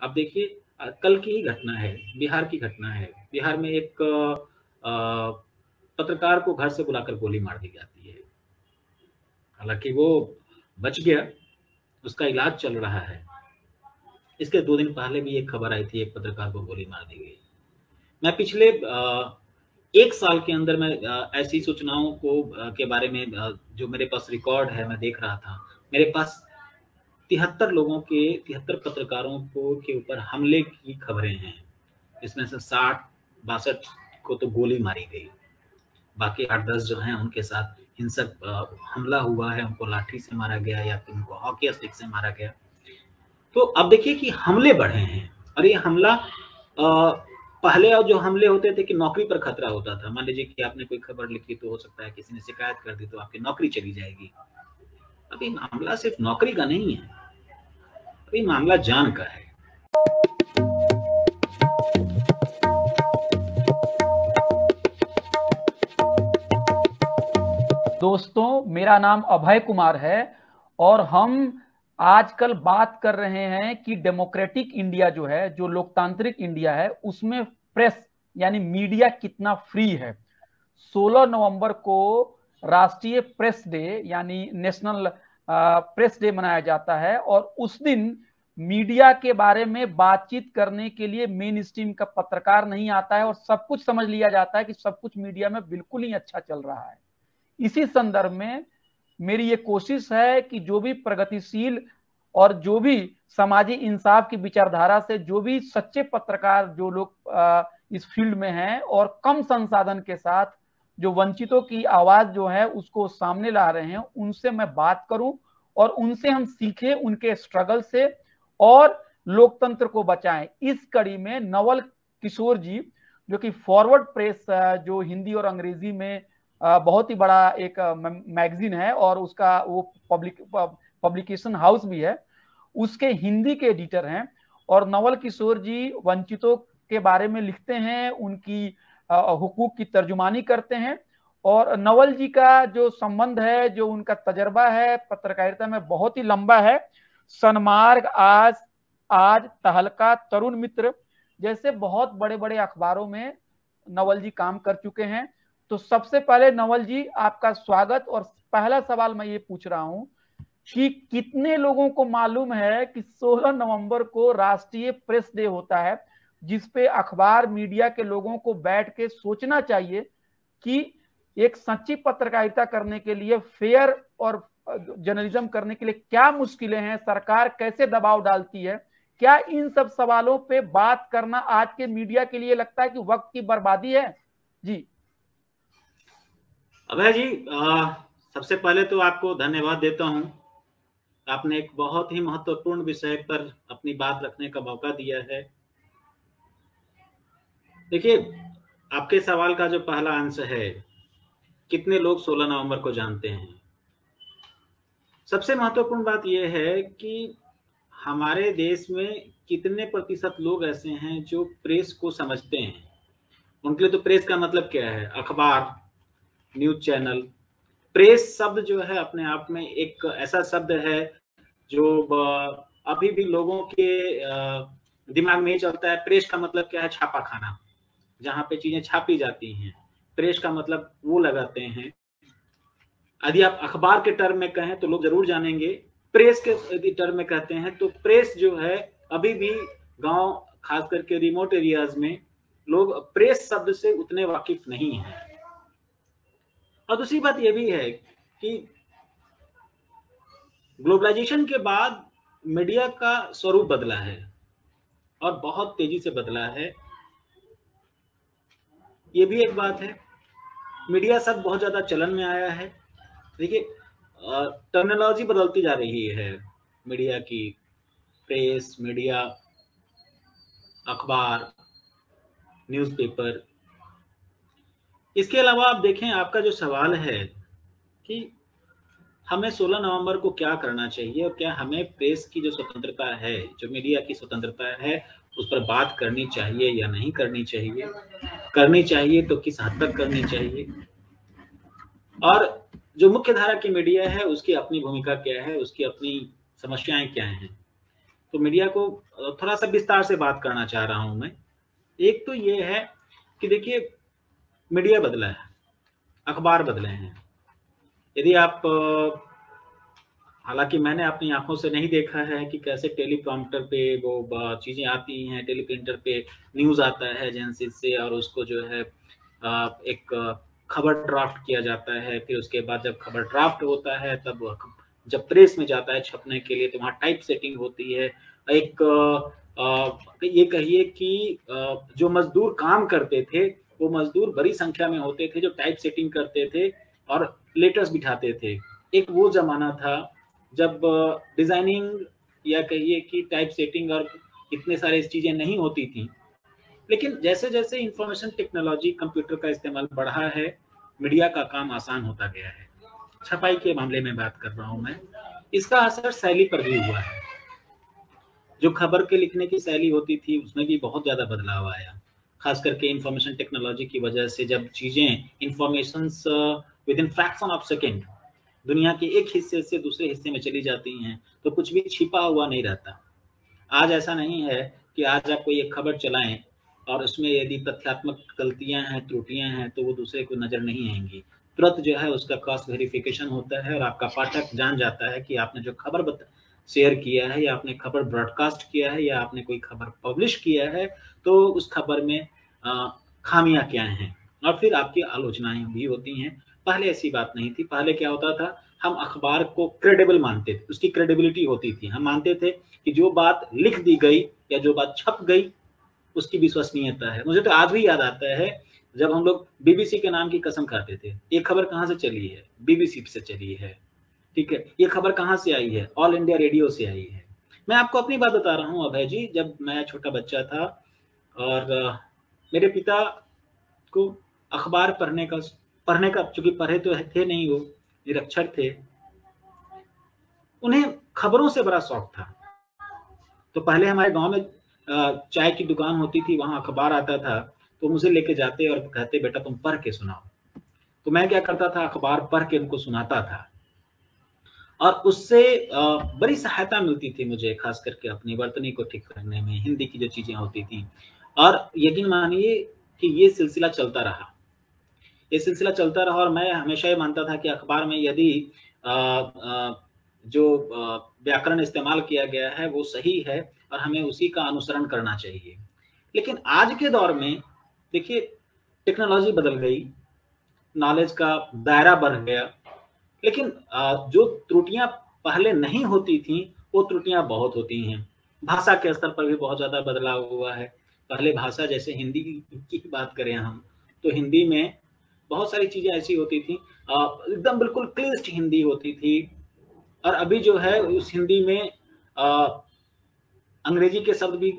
आप देखिए कल की ही घटना है, बिहार की घटना है। बिहार में एक पत्रकार को घर से बुलाकर गोली मार दी जाती है। हालांकि वो बच गया, उसका इलाज चल रहा है। इसके 2 दिन पहले भी एक खबर आई थी, एक पत्रकार को गोली मार दी गई। मैं पिछले 1 साल के अंदर मैं ऐसी सूचनाओं को के बारे में जो मेरे पास रिकॉर्ड है, मैं देख रहा था। मेरे पास 73 पत्रकारों को के ऊपर हमले की खबरें हैं। इसमें से 60-62 को तो गोली मारी गई, बाकी 8-10 जो हैं उनके साथ हिंसक हमला हुआ है, उनको लाठी से मारा गया या फिर उनको हॉकी स्टिक से मारा गया। तो अब देखिए कि हमले बढ़े हैं, और ये हमला पहले और जो हमले होते थे कि नौकरी पर खतरा होता था। मान लीजिए कि आपने कोई खबर लिखी तो हो सकता है किसी ने शिकायत कर दी तो आपकी नौकरी चली जाएगी। अभी मामला सिर्फ नौकरी का नहीं है, अभी मामला जान का है। दोस्तों, मेरा नाम अभय कुमार है और हम आजकल बात कर रहे हैं कि डेमोक्रेटिक इंडिया जो है, जो लोकतांत्रिक इंडिया है, उसमें प्रेस यानी मीडिया कितना फ्री है। 16 नवंबर को राष्ट्रीय प्रेस डे यानी नेशनल प्रेस डे मनाया जाता है और उस दिन मीडिया के बारे में बातचीत करने के लिए मेन स्ट्रीम का पत्रकार नहीं आता है और सब कुछ समझ लिया जाता है कि सब कुछ मीडिया में बिल्कुल ही अच्छा चल रहा है। इसी संदर्भ में मेरी ये कोशिश है कि जो भी प्रगतिशील और जो भी सामाजिक इंसाफ की विचारधारा से जो भी सच्चे पत्रकार जो लोग इस फील्ड में हैं और कम संसाधन के साथ जो वंचितों की आवाज जो है उसको सामने ला रहे हैं, उनसे मैं बात करूं और उनसे हम सीखें, उनके स्ट्रगल से, और लोकतंत्र को बचाएं। इस कड़ी में नवल किशोर जी, जो कि फॉरवर्ड प्रेस जो हिंदी और अंग्रेजी में बहुत ही बड़ा एक मैगजीन है और उसका वो पब्लिकेशन हाउस भी है, उसके हिंदी के एडिटर हैं। और नवल किशोर जी वंचितों के बारे में लिखते हैं, उनकी हुकूक की तर्जुमानी करते हैं। और नवल जी का जो संबंध है, जो उनका तजर्बा है पत्रकारिता में, बहुत ही लंबा है। सन्मार्ग, आज, तहलका, तरुण मित्र जैसे बहुत बड़े बड़े अखबारों में नवल जी काम कर चुके हैं। तो सबसे पहले नवल जी, आपका स्वागत। और पहला सवाल मैं ये पूछ रहा हूं कि कितने लोगों को मालूम है कि 16 नवंबर को राष्ट्रीय प्रेस डे होता है, जिसपे अखबार मीडिया के लोगों को बैठ के सोचना चाहिए कि एक सच्ची पत्रकारिता करने के लिए, फेयर और जर्नलिज्म करने के लिए क्या मुश्किलें हैं, सरकार कैसे दबाव डालती है। क्या इन सब सवालों पे बात करना आज के मीडिया के लिए लगता है कि वक्त की बर्बादी है? जी अभय जी, सबसे पहले तो आपको धन्यवाद देता हूं। आपने एक बहुत ही महत्वपूर्ण विषय पर अपनी बात रखने का मौका दिया है। देखिए, आपके सवाल का जो पहला अंश है, कितने लोग 16 नवंबर को जानते हैं, सबसे महत्वपूर्ण बात यह है कि हमारे देश में कितने प्रतिशत लोग ऐसे हैं जो प्रेस को समझते हैं। उनके लिए तो प्रेस का मतलब क्या है? अखबार, न्यूज चैनल। प्रेस शब्द जो है अपने आप में एक ऐसा शब्द है जो अभी भी लोगों के दिमाग में ही चलता है। प्रेस का मतलब क्या है? छापा खाना, जहां पे चीजें छापी जाती हैं। प्रेस का मतलब वो लगाते हैं। यदि आप अखबार के टर्म में कहें तो लोग जरूर जानेंगे। प्रेस के यदि टर्म में कहते हैं तो प्रेस जो है, अभी भी गांव, खास करके रिमोट एरियाज में लोग प्रेस शब्द से उतने वाकिफ नहीं हैं। और दूसरी बात यह भी है कि ग्लोबलाइजेशन के बाद मीडिया का स्वरूप बदला है और बहुत तेजी से बदला है। ये भी एक बात है। मीडिया शब्द बहुत ज्यादा चलन में आया है। देखिए, टर्मिनोलॉजी बदलती जा रही है मीडिया की। प्रेस, मीडिया, अखबार, न्यूज़पेपर। इसके अलावा आप देखें, आपका जो सवाल है कि हमें 16 नवंबर को क्या करना चाहिए और क्या हमें प्रेस की जो स्वतंत्रता है, जो मीडिया की स्वतंत्रता है, उस पर बात करनी चाहिए या नहीं करनी चाहिए, करनी चाहिए तो किस हद तक करनी चाहिए, और जो मुख्य धारा की मीडिया है उसकी अपनी भूमिका क्या है, उसकी अपनी समस्याएं क्या हैं। तो मीडिया को थोड़ा सा विस्तार से बात करना चाह रहा हूं मैं। एक तो ये है कि देखिए, मीडिया बदला है, अखबार बदले हैं। यदि आप हालांकि मैंने अपनी आंखों से नहीं देखा है कि कैसे टेलीप्रॉम्प्टर पे वो चीजें आती हैं, टेलीप्रिंटर पे न्यूज आता है एजेंसी से, और उसको जो है एक खबर ड्राफ्ट किया जाता है। फिर उसके बाद जब खबर ड्राफ्ट होता है तब जब प्रेस में जाता है छपने के लिए तो वहाँ टाइप सेटिंग होती है। एक ये कहिए कि जो मजदूर काम करते थे वो मजदूर बड़ी संख्या में होते थे जो टाइप सेटिंग करते थे और लेटर्स बिठाते थे। एक वो जमाना था जब डिजाइनिंग या कहिए कि टाइप सेटिंग और इतने सारे चीजें नहीं होती थी। लेकिन जैसे जैसे इंफॉर्मेशन टेक्नोलॉजी, कंप्यूटर का इस्तेमाल बढ़ा है, मीडिया का काम आसान होता गया है। छपाई के मामले में बात कर रहा हूं मैं। इसका असर शैली पर भी हुआ है। जो खबर के लिखने की शैली होती थी उसमें भी बहुत ज्यादा बदलाव आया, खास करके इंफॉर्मेशन टेक्नोलॉजी की वजह से। जब चीजें information with in fraction of second दुनिया के एक हिस्से से दूसरे हिस्से में चली जाती हैं तो कुछ भी छिपा हुआ नहीं रहता। आज ऐसा नहीं है कि आज आप कोई एक खबर चलाएं और उसमें यदि तथ्यात्मक गलतियां हैं, त्रुटियां हैं तो वो दूसरे को नजर नहीं आएंगी। तुरंत जो है उसका क्रॉस वेरिफिकेशन होता है और आपका पाठक जान जाता है कि आपने जो खबर शेयर किया है या आपने खबर ब्रॉडकास्ट किया है या आपने कोई खबर पब्लिश किया है तो उस खबर में खामियां क्या हैं, और फिर आपकी आलोचनाएं भी होती हैं। पहले ऐसी बात नहीं थी। पहले क्या होता था, हम अखबार को क्रेडिबल मानते थे, उसकी क्रेडिबिलिटी होती थी। हम मानते थे कि जो बात लिख दी गई या जो बात छप गई उसकी विश्वसनीयता है। मुझे तो आज भी याद आता है जब हम लोग बीबीसी के नाम की कसम खाते थे। ये खबर कहाँ से चली है? बीबीसी से चली है, ठीक है। ये खबर कहाँ से आई है? ऑल इंडिया रेडियो से आई है। मैं आपको अपनी बात बता रहा हूँ अभय जी। जब मैं छोटा बच्चा था और मेरे पिता को अखबार पढ़ने का चूंकि पढ़े तो थे नहीं, वो निरक्षर थे, उन्हें खबरों से बड़ा शौक था। तो पहले हमारे गांव में चाय की दुकान होती थी, वहां अखबार आता था, तो मुझे लेके जाते और कहते बेटा तुम पढ़ के सुनाओ। तो मैं क्या करता था, अखबार पढ़ के उनको सुनाता था और उससे बड़ी सहायता मिलती थी मुझे, खास करके अपनी वर्तनी को ठीक करने में, हिंदी की जो चीजें होती थी। और यकीन मानिए कि ये सिलसिला चलता रहा, और मैं हमेशा ये मानता था कि अखबार में यदि जो व्याकरण इस्तेमाल किया गया है वो सही है और हमें उसी का अनुसरण करना चाहिए। लेकिन आज के दौर में देखिए, टेक्नोलॉजी बदल गई, नॉलेज का दायरा बढ़ गया, लेकिन जो त्रुटियां पहले नहीं होती थी वो त्रुटियां बहुत होती हैं। भाषा के स्तर पर भी बहुत ज्यादा बदलाव हुआ है। पहले भाषा, जैसे हिंदी की बात करें हम, तो हिंदी में बहुत सारी चीजें ऐसी होती थी, एकदम बिल्कुल क्लिष्ट हिंदी होती थी। और अभी जो है उस हिंदी में अंग्रेजी के शब्द भी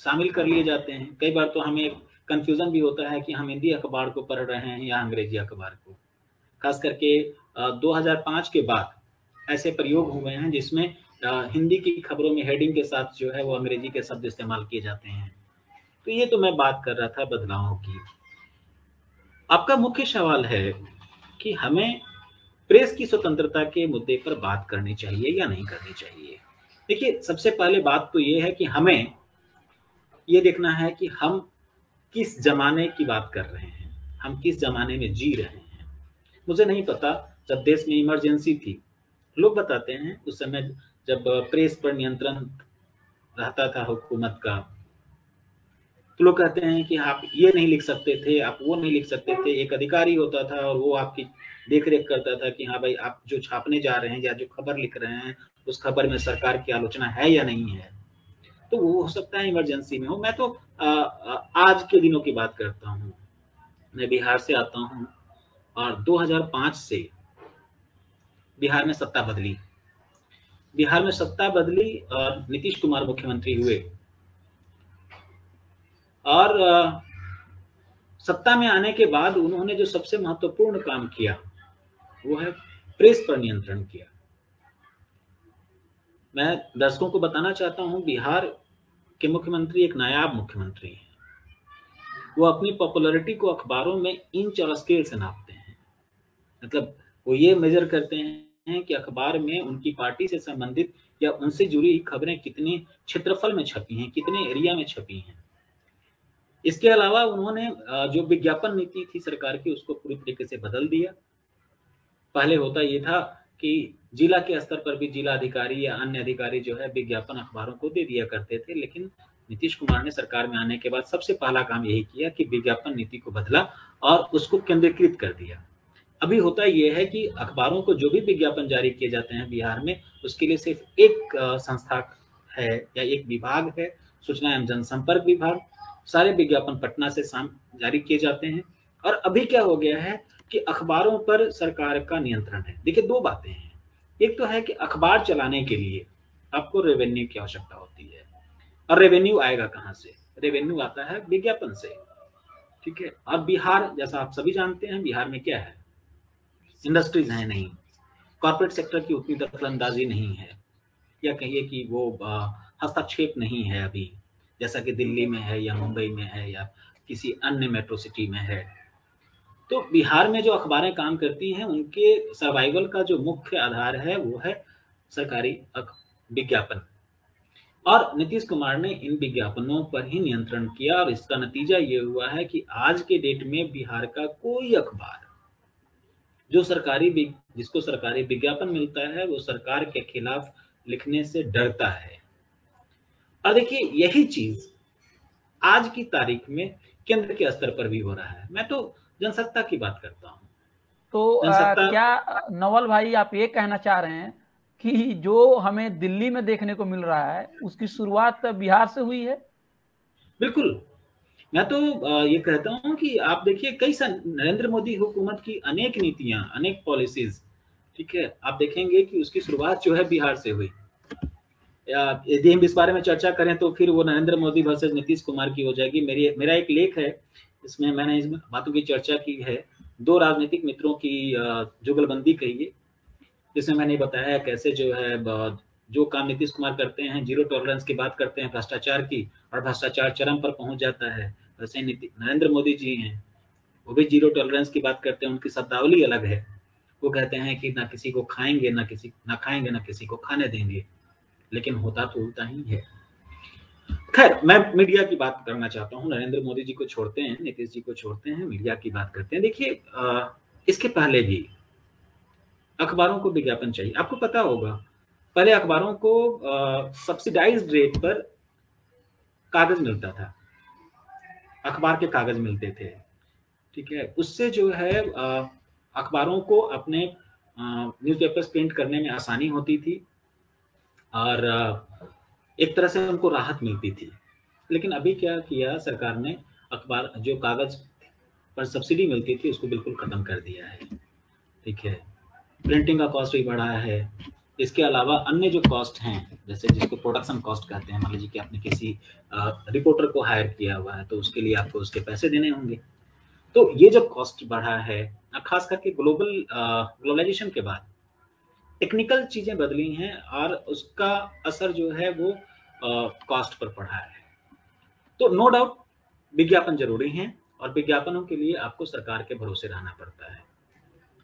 शामिल कर लिए जाते हैं। कई बार तो हमें कंफ्यूजन भी होता है कि हम हिंदी अखबार को पढ़ रहे हैं या अंग्रेजी अखबार को। खास करके 2005 के बाद ऐसे प्रयोग हुए हैं जिसमें हिंदी की खबरों में हेडिंग के साथ जो है वो अंग्रेजी के शब्द इस्तेमाल किए जाते हैं। तो ये तो मैं बात कर रहा था बदलावों की। आपका मुख्य सवाल है कि हमें प्रेस की स्वतंत्रता के मुद्दे पर बात करनी चाहिए या नहीं करनी चाहिए। देखिए, सबसे पहले बात तो ये है कि हमें ये देखना है कि हम किस जमाने की बात कर रहे हैं, हम किस जमाने में जी रहे हैं। मुझे नहीं पता, जब देश में इमरजेंसी थी, लोग बताते हैं उस समय जब प्रेस पर नियंत्रण रहता था हुकूमत का, तो लोग कहते हैं कि आप ये नहीं लिख सकते थे, आप वो नहीं लिख सकते थे। एक अधिकारी होता था और वो आपकी देखरेख करता था कि हाँ भाई, आप जो छापने जा रहे हैं या जो खबर लिख रहे हैं उस खबर में सरकार की आलोचना है या नहीं है। तो वो हो सकता है इमरजेंसी में हो। मैं तो आज के दिनों की बात करता हूँ। मैं बिहार से आता हूँ और 2005 से बिहार में सत्ता बदली। और नीतीश कुमार मुख्यमंत्री हुए और सत्ता में आने के बाद उन्होंने जो सबसे महत्वपूर्ण काम किया वो है प्रेस पर नियंत्रण किया। मैं दर्शकों को बताना चाहता हूं, बिहार के मुख्यमंत्री एक नायाब मुख्यमंत्री हैं। वो अपनी पॉपुलैरिटी को अखबारों में इंच और स्केल से नापते हैं। मतलब वो ये मेजर करते हैं कि अखबार में उनकी पार्टी से संबंधित या उनसे जुड़ी खबरें कितने क्षेत्रफल में छपी हैं, कितने एरिया में छपी हैं। इसके अलावा उन्होंने जो विज्ञापन नीति थी सरकार की उसको पूरी तरीके से बदल दिया। पहले होता ये था कि जिला के स्तर पर भी जिला अधिकारी या अन्य अधिकारी जो है विज्ञापन अखबारों को दे दिया करते थे, लेकिन नीतीश कुमार ने सरकार में आने के बाद सबसे पहला काम यही किया कि विज्ञापन नीति को बदला और उसको केंद्रीकृत कर दिया। अभी होता यह है कि अखबारों को जो भी विज्ञापन जारी किए जाते हैं बिहार में, उसके लिए सिर्फ एक संस्था है या एक विभाग है, सूचना एवं जनसंपर्क विभाग। सारे विज्ञापन पटना से जारी किए जाते हैं। और अभी क्या हो गया है कि अखबारों पर सरकार का नियंत्रण है। देखिए, दो बातें हैं। एक तो है कि अखबार चलाने के लिए आपको रेवेन्यू की आवश्यकता होती है, और रेवेन्यू आएगा कहाँ से? रेवेन्यू आता है विज्ञापन से, ठीक है। और बिहार, जैसा आप सभी जानते हैं, बिहार में क्या है? इंडस्ट्रीज है नहीं, कॉर्पोरेट सेक्टर की उतनी दखलंदाजी नहीं है, या कहिए कि वो हस्तक्षेप नहीं है अभी, जैसा कि दिल्ली में है या मुंबई में है या किसी अन्य मेट्रो सिटी में है। तो बिहार में जो अखबारें काम करती हैं उनके सर्वाइवल का जो मुख्य आधार है वो है सरकारी विज्ञापन। और नीतीश कुमार ने इन विज्ञापनों पर ही नियंत्रण किया, और इसका नतीजा ये हुआ है कि आज के डेट में बिहार का कोई अखबार जिसको सरकारी विज्ञापन मिलता है वो सरकार के खिलाफ लिखने से डरता है। और देखिए, यही चीज आज की तारीख में केंद्र के स्तर पर भी हो रहा है। मैं तो जनसत्ता की बात करता हूँ। तो क्या नवल भाई आप ये कहना चाह रहे हैं कि जो हमें दिल्ली में देखने को मिल रहा है उसकी शुरुआत बिहार से हुई है? बिल्कुल, मैं तो ये कहता हूँ कि आप देखिए नरेंद्र मोदी हुकूमत की अनेक नीतियां, अनेक पॉलिसीज, ठीक है, आप देखेंगे कि उसकी शुरुआत जो है बिहार से हुई। यदि हम इस बारे में चर्चा करें तो फिर वो नरेंद्र मोदी वर्सेस नीतीश कुमार की हो जाएगी। मेरा एक लेख है, इसमें मैंने इस बातों की चर्चा की है, दो राजनीतिक मित्रों की जुगलबंदी कहिए, जिसमें मैंने बताया कैसे जो है जो काम नीतीश कुमार करते हैं, जीरो टॉलरेंस की बात करते हैं भ्रष्टाचार की, और भ्रष्टाचार चरम पर पहुंच जाता है। वैसे नरेंद्र मोदी जी हैं, वो भी जीरो टॉलरेंस की बात करते हैं, उनकी शब्दावली अलग है। वो कहते हैं कि ना किसी को खाएंगे ना किसी को खाने देंगे, लेकिन होता तो उल्टा ही है। खैर, मैं मीडिया की बात करना चाहता हूँ। नरेंद्र मोदी जी को छोड़ते हैं, नीतीश जी को छोड़ते हैं, मीडिया की बात करते हैं। देखिए, इसके पहले भी अखबारों को विज्ञापन चाहिए। आपको पता होगा, पहले अखबारों को सब्सिडाइज्ड रेट पर कागज मिलता था, अखबार के कागज मिलते थे, ठीक है। उससे जो है अखबारों को अपने न्यूज़पेपर्स प्रिंट करने में आसानी होती थी और एक तरह से उनको राहत मिलती थी। लेकिन अभी क्या किया सरकार ने, अखबार जो कागज पर सब्सिडी मिलती थी उसको बिल्कुल खत्म कर दिया है, ठीक है। प्रिंटिंग का कॉस्ट भी बढ़ा है। इसके अलावा अन्य जो कॉस्ट हैं, जैसे जिसको प्रोडक्शन कॉस्ट कहते हैं, मान लीजिए कि आपने किसी रिपोर्टर को हायर किया हुआ है तो उसके लिए आपको उसके पैसे देने होंगे। तो ये जब कॉस्ट बढ़ा है, खास करके ग्लोबलाइजेशन के बाद टेक्निकल चीजें बदली हैं और उसका असर जो है वो कॉस्ट पर पड़ा है। तो नो डाउट विज्ञापन जरूरी है, और विज्ञापनों के लिए आपको सरकार के भरोसे रहना पड़ता है,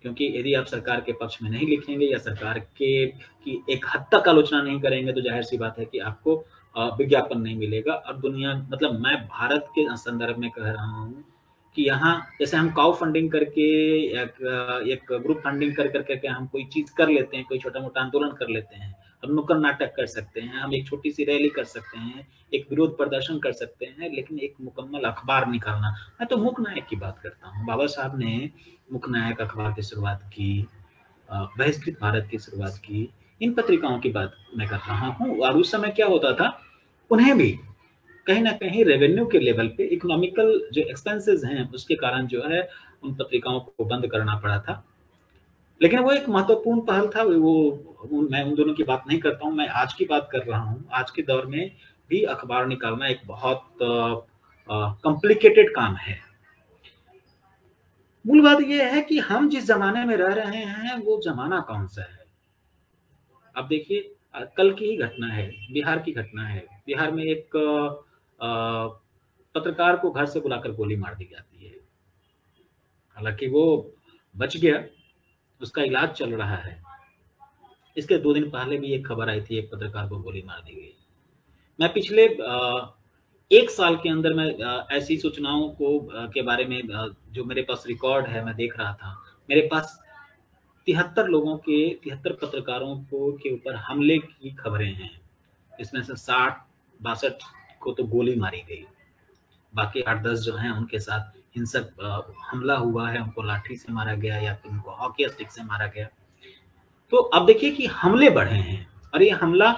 क्योंकि यदि आप सरकार के पक्ष में नहीं लिखेंगे या सरकार के की एक हद तक आलोचना नहीं करेंगे तो जाहिर सी बात है कि आपको विज्ञापन नहीं मिलेगा। और दुनिया, मतलब मैं भारत के संदर्भ में कह रहा हूँ कि यहाँ जैसे हम काउ फंडिंग करके एक ग्रुप फंडिंग कर करके हम कोई चीज कर लेते हैं, कोई छोटा मोटा आंदोलन कर लेते हैं, हम नुक्कड़ नाटक कर सकते हैं, हम एक छोटी सी रैली कर सकते हैं, एक विरोध प्रदर्शन कर सकते हैं, लेकिन एक मुकम्मल अखबार निकालना, मैं तो मूक नायक की बात करता हूँ। बाबा साहब ने मूक नायक अखबार की शुरुआत की, बहिष्कृत भारत की शुरुआत की, इन पत्रिकाओं की बात मैं कर रहा हूँ। और उस समय क्या होता था, उन्हें भी कहीं ना कहीं रेवेन्यू के लेवल पे इकोनॉमिकल जो एक्सपेंसेस हैं उसके कारण जो है उन पत्रिकाओं को बंद करना पड़ा था। लेकिन वो एक महत्वपूर्ण पहल था। मैं उन दोनों की बात नहीं करता हूँ, मैं आज की बात कर रहा हूँ। आज के दौर में भी अखबार निकालना एक बहुत कॉम्प्लिकेटेड काम है। मूल बात यह है कि हम जिस जमाने में रह रहे हैं वो जमाना कौन सा है। अब देखिए, कल की ही घटना है, बिहार की घटना है। बिहार में एक पत्रकार को घर से बुलाकर गोली मार दी जाती है। हालांकि वो बच गया, उसका इलाज चल रहा है, इसके 2 दिन पहले भी एक खबर आई थी, एक पत्रकार को गोली मार दी गई। मैं पिछले 1 साल के अंदर मैं ऐसी सूचनाओं को के बारे में जो मेरे पास रिकॉर्ड है मैं देख रहा था, मेरे पास 73 पत्रकारों के ऊपर हमले की खबरें हैं। इसमें से 60-62 को तो गोली मारी गई, बाकी 8-10 जो हैं उनके साथ हिंसक हमला हुआ है, उनको लाठी से मारा गया या फिर उनको हॉकी स्टिक से मारा गया। तो अब देखिए कि हमले बढ़े हैं, और ये हमला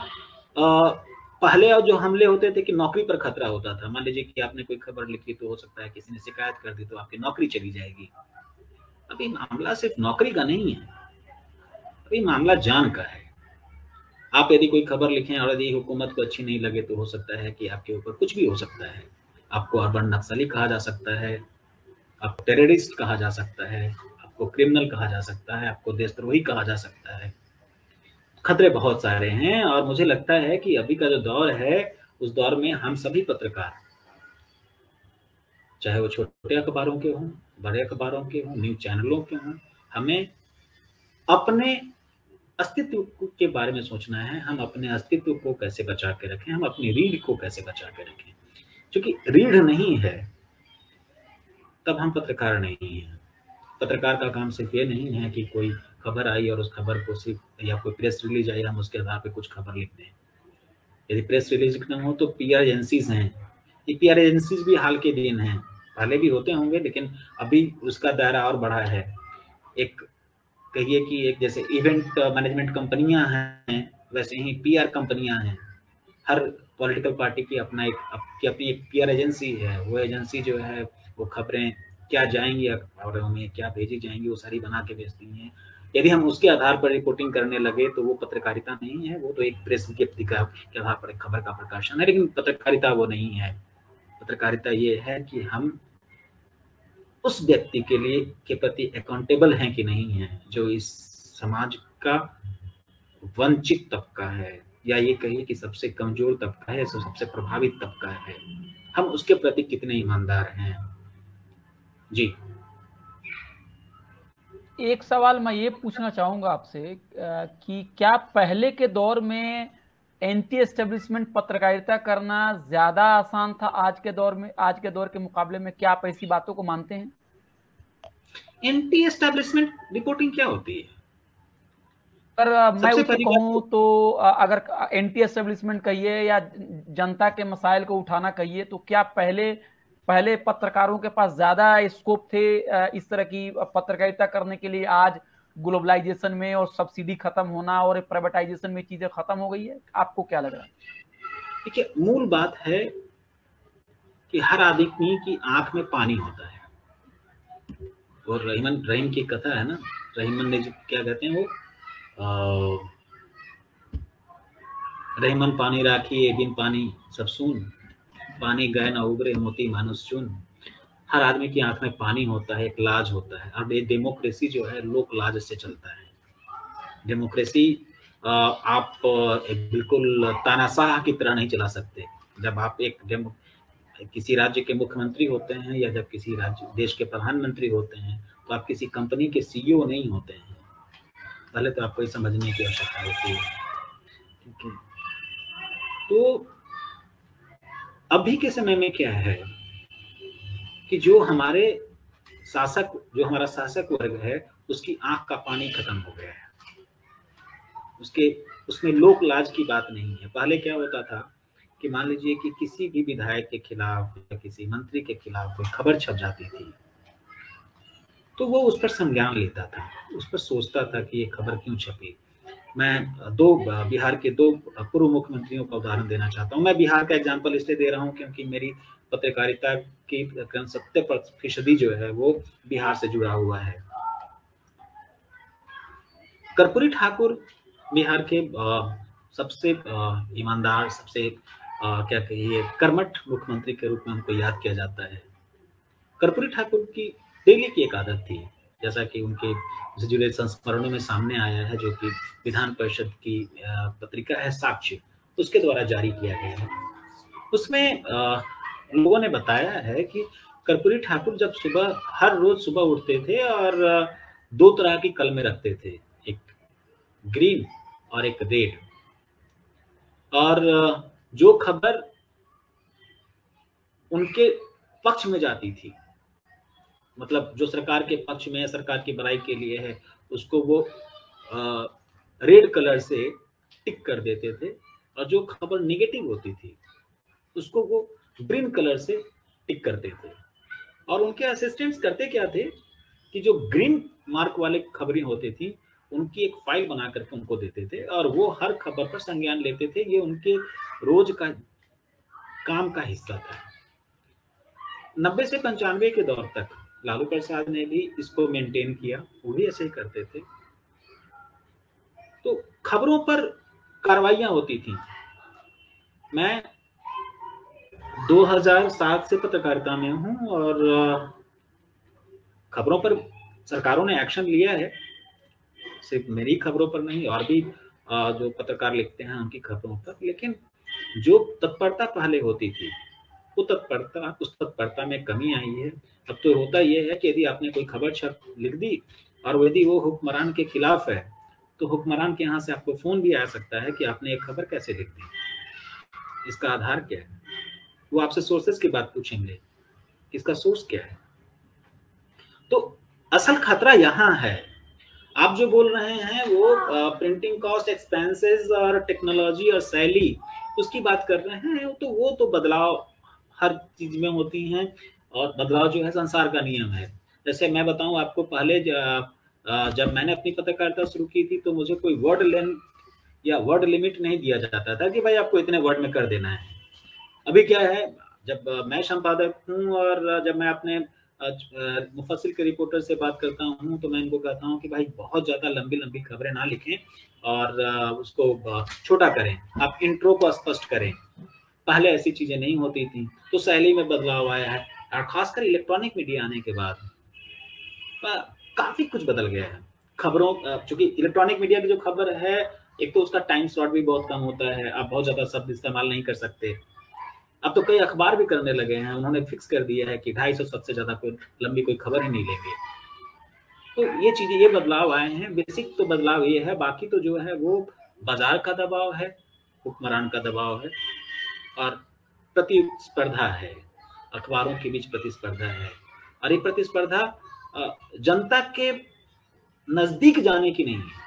पहले जो हमले होते थे कि नौकरी पर खतरा होता था। मान लीजिए कि आपने कोई खबर लिखी तो हो सकता है किसी ने शिकायत कर दी तो आपकी नौकरी चली जाएगी। अभी मामला सिर्फ नौकरी का नहीं है, अभी मामला जान का है। आप यदि कोई खबर लिखें और यदि हुकूमत को अच्छी नहीं लगे तो हो सकता है कि आपके ऊपर कुछ भी हो सकता है। आपको अर्बन नक्सली कहा जा सकता है, आपको टेररिस्ट कहा जा सकता है, आपको क्रिमिनल कहा जा सकता है, आपको देशद्रोही कहा जा सकता है। खतरे बहुत सारे हैं, और मुझे लगता है कि अभी का जो दौर है उस दौर में हम सभी पत्रकार, चाहे वो छोटे अखबारों के हों, बड़े अखबारों के हों, न्यूज चैनलों के हों, हमें अपने अस्तित्व के बारे में सोचना है। हम अपने अस्तित्व को कैसे बचा के रखें, हम अपनी रीढ़ को कैसे बचा के रखें। क्योंकि रीढ़ नहीं है तब हम पत्रकार नहीं हैं। पत्रकार का काम सिर्फ ये नहीं है कि कोई खबर आई और उस खबर को सिर्फ, या कोई प्रेस रिलीज आई हम उसके आधार पे कुछ खबर लिख दें। यदि प्रेस रिलीज लिखना हो तो पीआर एजेंसीज हैं, ये पीआर एजेंसीज भी हाल के दिन हैं, पहले भी होते होंगे लेकिन अभी उसका दायरा और बढ़ा है। एक कहिए कि एक जैसे इवेंट मैनेजमेंट कंपनियां हैं, वैसे ही पीआर कंपनियां हैं। हर पॉलिटिकल पार्टी की अपनी एक पीआर एजेंसी है। वो एजेंसी जो है वो खबरें क्या जाएंगी अखबारों में, क्या भेजी जाएंगी, वो सारी बना के भेजती हैं। यदि हम उसके आधार पर रिपोर्टिंग करने लगे तो वो पत्रकारिता नहीं है, वो तो एक प्रेस विज्ञप्ति के आधार पर एक खबर का प्रकाशन है। लेकिन पत्रकारिता वो नहीं है। पत्रकारिता ये है कि हम उस व्यक्ति के प्रति अकाउंटेबल हैं कि नहीं है, जो इस समाज का वंचित तबका है, या ये कहिए कि सबसे कमजोर तबका है, सबसे प्रभावित तबका है। हम उसके प्रति कितने ईमानदार हैं। जी, एक सवाल मैं ये पूछना चाहूंगा आपसे कि क्या पहले के दौर में एंटी एस्टेब्लिशमेंट पत्रकारिता करना ज्यादा आसान था आज के दौर में, आज के दौर के मुकाबले में? क्या आप ऐसी बातों को मानते हैं? एंटी एस्टेब्लिशमेंट रिपोर्टिंग क्या होती है? पर मैं उसको कहूँ तो अगर एंटी एस्टेब्लिशमेंट कहिए या जनता के मसाइल को उठाना कहिए, तो क्या पहले पत्रकारों के पास ज्यादा स्कोप थे इस तरह की पत्रकारिता करने के लिए? आज ग्लोबलाइजेशन में और सब्सिडी खत्म होना और प्राइवेटाइजेशन में चीजें खत्म हो गई है। आपको क्या लग रहा है? देखिए, मूल बात है कि हर आदमी की आंख में पानी होता है। और रहीम की कथा है ना, रहीमन ने क्या कहते हैं वो, रहीमन पानी राखी ए बिन पानी सब सून, पानी गए न उबरे मोती मानुस चुन। हर आदमी की आंख में पानी होता है, एक लाज होता है। और ये डेमोक्रेसी जो है लोक लाज से चलता है। डेमोक्रेसी आप बिल्कुल तानाशाह की तरह नहीं चला सकते। जब आप किसी राज्य के मुख्यमंत्री होते हैं या जब किसी देश के प्रधानमंत्री होते हैं तो आप किसी कंपनी के सीईओ नहीं होते हैं। पहले तो आपको ये समझने की आवश्यकता होती है। तो अभी के समय में क्या है कि जो हमारा शासक वर्ग है उसकी आंख का पानी खत्म हो गया है। उसमें लोक लाज की बात नहीं है। पहले क्या होता था कि मान लीजिए कि किसी भी विधायक के खिलाफ या किसी मंत्री के खिलाफ कोई खबर छप जाती थी तो वो उस पर संज्ञान लेता था, उस पर सोचता था कि ये खबर क्यों छपी। मैं बिहार के 2 पूर्व मुख्यमंत्रियों का उदाहरण देना चाहता हूँ। मैं बिहार का एग्जाम्पल इसलिए दे रहा हूँ क्योंकि मेरी पत्रकारिता की 70% जो है वो बिहार से जुड़ा हुआ है। कर्पूरी ठाकुर बिहार के सबसे ईमानदार, सबसे क्या कहिए कर्मठ मुख्यमंत्री के रूप में उनको याद किया जाता है। कर्पूरी ठाकुर की डेली की एक आदत थी, जैसा कि उनके से जुड़े संस्मरणों में सामने आया है, जो कि विधान परिषद की पत्रिका है साक्ष्य, उसके द्वारा जारी किया गया है। उसमें लोगों ने बताया है कि कर्पूरी ठाकुर जब हर रोज सुबह उठते थे और 2 तरह की कलमें रखते थे, एक ग्रीन और एक रेड। और जो खबर उनके पक्ष में जाती थी, मतलब जो सरकार के पक्ष में, सरकार की भलाई के लिए है, उसको वो रेड कलर से टिक कर देते थे, और जो खबर निगेटिव होती थी उसको वो ग्रीन कलर से टिक करते थे। और उनके असिस्टेंट्स करते क्या थे कि जो ग्रीन मार्क वाले खबरें होती थी उनकी एक फाइल बना करके उनको देते थे, और वो हर खबर पर संज्ञान लेते थे। ये उनके रोज का काम का हिस्सा था। 90 से 95 के दौर तक लालू प्रसाद ने भी इसको मेंटेन किया, वो भी ऐसे ही करते थे। तो खबरों पर कार्रवाइयां होती थी। मैं 2007 से पत्रकारिता में हूं, और खबरों पर सरकारों ने एक्शन लिया है, सिर्फ मेरी खबरों पर नहीं, और भी जो पत्रकार लिखते हैं उनकी खबरों पर। लेकिन जो तत्परता पहले होती थी उस तत्परता में कमी आई है। अब तो होता यह है कि यदि आपने कोई खबर लिख दी और यदि वो हुक्मरान के खिलाफ है, तो हुक्मरान के यहाँ से आपको फोन भी आ सकता है कि आपने एक खबर कैसे लिख दी, इसका आधार क्या है। वो आपसे सोर्सेस की बात पूछेंगे, इसका सोर्स क्या है। तो असल खतरा यहाँ है। आप जो बोल रहे हैं वो प्रिंटिंग कॉस्ट, एक्सपेंसेस और टेक्नोलॉजी और शैली, उसकी बात कर रहे हैं। तो वो तो बदलाव हर चीज में होती हैं, और बदलाव जो है संसार का नियम है। जैसे मैं बताऊं आपको, पहले जब मैंने अपनी पत्रकारिता शुरू की थी तो मुझे कोई वर्ड लेंथ या वर्ड लिमिट नहीं दिया जाता था कि भाई आपको इतने वर्ड में कर देना है। अभी क्या है, जब मैं संपादक हूँ और जब मैं अपने मुफस्सिल के रिपोर्टर से बात करता हूँ तो मैं इनको कहता हूँ कि भाई बहुत ज्यादा लंबी लंबी खबरें ना लिखें और उसको छोटा करें, आप इंट्रो को स्पष्ट करें। पहले ऐसी चीजें नहीं होती थी, तो शैली में बदलाव आया है, और खासकर इलेक्ट्रॉनिक मीडिया आने के बाद काफी कुछ बदल गया है। खबरों, चूंकि इलेक्ट्रॉनिक मीडिया की जो खबर है, एक तो उसका टाइम स्लॉट भी बहुत कम होता है, आप बहुत ज्यादा शब्द इस्तेमाल नहीं कर सकते। अब तो कई अखबार भी करने लगे हैं, उन्होंने फिक्स कर दिया है कि 250 शब्द से ज्यादा कोई लंबी कोई खबर ही नहीं लेंगे। तो ये चीजें, ये बदलाव आए हैं। बेसिक तो बदलाव ये है, बाकी तो जो है वो बाजार का दबाव है, हुक्मरान का दबाव है, और प्रतिस्पर्धा है, अखबारों के बीच प्रतिस्पर्धा है। और ये प्रतिस्पर्धा जनता के नजदीक जाने की नहीं है,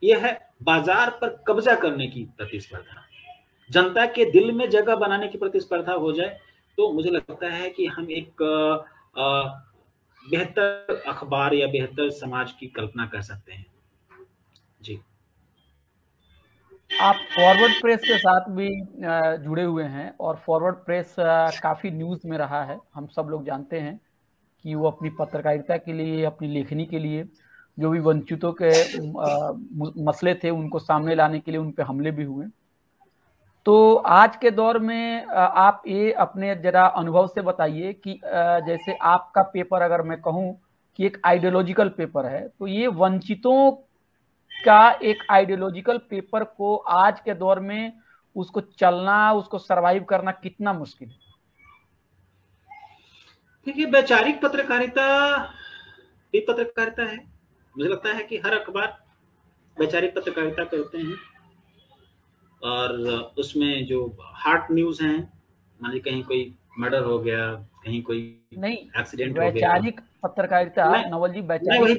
यह है बाजार पर कब्जा करने की प्रतिस्पर्धा। जनता के दिल में जगह बनाने की प्रतिस्पर्धा हो जाए तो मुझे लगता है कि हम एक बेहतर अखबार या बेहतर समाज की कल्पना कर सकते हैं। जी, आप फॉरवर्ड प्रेस के साथ भी जुड़े हुए हैं, और फॉरवर्ड प्रेस काफी न्यूज में रहा है। हम सब लोग जानते हैं कि वो अपनी पत्रकारिता के लिए, अपनी लेखनी के लिए जो भी वंचितों के मसले थे उनको सामने लाने के लिए उन पे हमले भी हुए। तो आज के दौर में आप ये अपने जरा अनुभव से बताइए कि जैसे आपका पेपर, अगर मैं कहूँ कि एक आइडियोलॉजिकल पेपर है, तो ये वंचितों का एक आइडियोलॉजिकल पेपर को आज के दौर में उसको चलना, उसको सरवाइव करना कितना मुश्किल है? देखिए, वैचारिक पत्रकारिता भी पत्रकारिता है। मुझे लगता है कि हर अखबार वैचारिक पत्रकारिता करते हैं, और उसमें जो हार्ट न्यूज हैं, मान लीजिए कहीं कोई मर्डर हो गया, कहीं कोई एक्सीडेंट हो गया। वैचारिक पत्रकारिता, नवल जी, वैचारिक